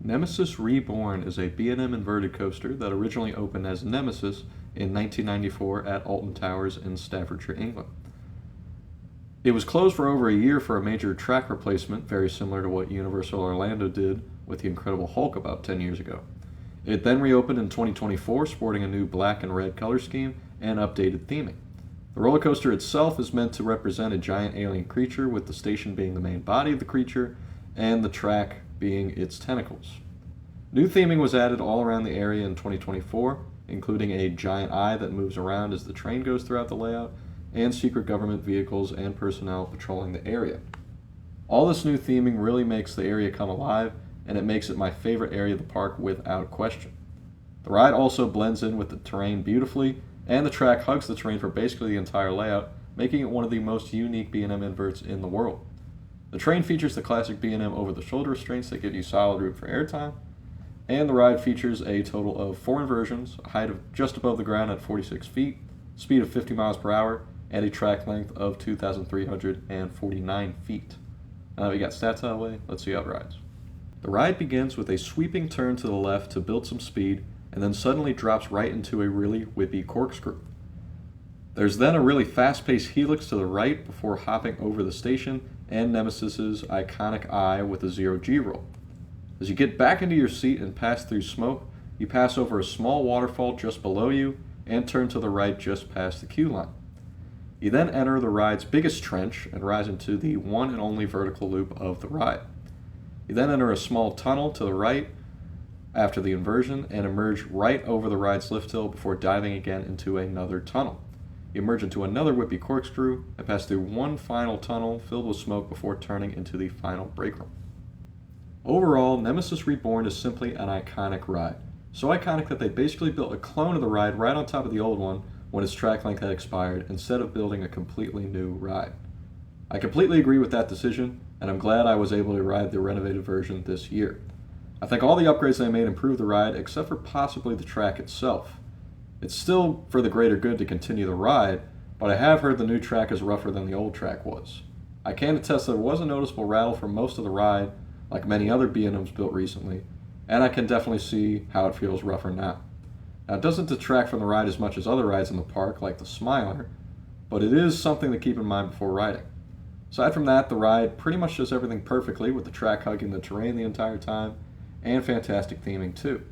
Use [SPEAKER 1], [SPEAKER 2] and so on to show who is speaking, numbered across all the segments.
[SPEAKER 1] Nemesis Reborn is a B&M inverted coaster that originally opened as Nemesis in 1994 at Alton Towers in Staffordshire, England. It was closed for over a year for a major track replacement, very similar to what Universal Orlando did with the Incredible Hulk about 10 years ago. It then reopened in 2024, sporting a new black and red color scheme and updated theming. The roller coaster itself is meant to represent a giant alien creature, with the station being the main body of the creature and the track being its tentacles. New theming was added all around the area in 2024, including a giant eye that moves around as the train goes throughout the layout, and secret government vehicles and personnel patrolling the area. All this new theming really makes the area come alive, and it makes it my favorite area of the park without question. The ride also blends in with the terrain beautifully, and the track hugs the terrain for basically the entire layout, making it one of the most unique B&M inverts in the world. The train features the classic B&M over-the-shoulder restraints that give you solid room for airtime, and the ride features a total of 4 inversions, a height of just above the ground at 46 feet, speed of 50 miles per hour, and a track length of 2,349 feet. Now that we got stats out of the way, let's see how it rides. The ride begins with a sweeping turn to the left to build some speed, and then suddenly drops right into a really whippy corkscrew. There's then a really fast-paced helix to the right before hopping over the station and Nemesis's iconic eye with a 0G roll. As you get back into your seat and pass through smoke, you pass over a small waterfall just below you and turn to the right just past the queue line. You then enter the ride's biggest trench and rise into the one and only vertical loop of the ride. You then enter a small tunnel to the right after the inversion and emerge right over the ride's lift hill before diving again into another tunnel. You emerge into another whippy corkscrew and pass through one final tunnel filled with smoke before turning into the final break room. Overall, Nemesis Reborn is simply an iconic ride. So iconic that they basically built a clone of the ride right on top of the old one when its track length had expired, instead of building a completely new ride. I completely agree with that decision, and I'm glad I was able to ride the renovated version this year. I think all the upgrades they made improved the ride, except for possibly the track itself. It's still for the greater good to continue the ride, but I have heard the new track is rougher than the old track was. I can attest that there was a noticeable rattle for most of the ride, like many other B&Ms built recently, and I can definitely see how it feels rougher now. Now, it doesn't detract from the ride as much as other rides in the park, like the Smiler, but it is something to keep in mind before riding. Aside from that, the ride pretty much does everything perfectly, with the track hugging the terrain the entire time, and fantastic theming too.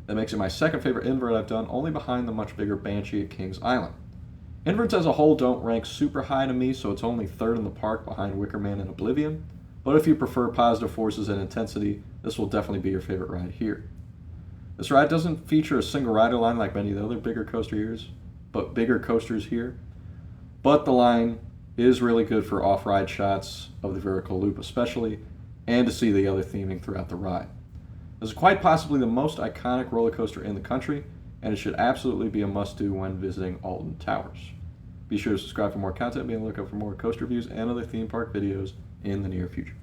[SPEAKER 1] That makes it my second favorite invert I've done, only behind the much bigger Banshee at Kings Island. Inverts as a whole don't rank super high to me, so it's only third in the park behind Wickerman and Oblivion, but if you prefer positive forces and intensity, this will definitely be your favorite ride here. This ride doesn't feature a single rider line like many of the other bigger coasters here, but the line is really good for off-ride shots of the vertical loop especially, and to see the other theming throughout the ride. This is quite possibly the most iconic roller coaster in the country, and it should absolutely be a must-do when visiting Alton Towers. Be sure to subscribe for more content, be on the lookout for more coaster reviews and other theme park videos in the near future.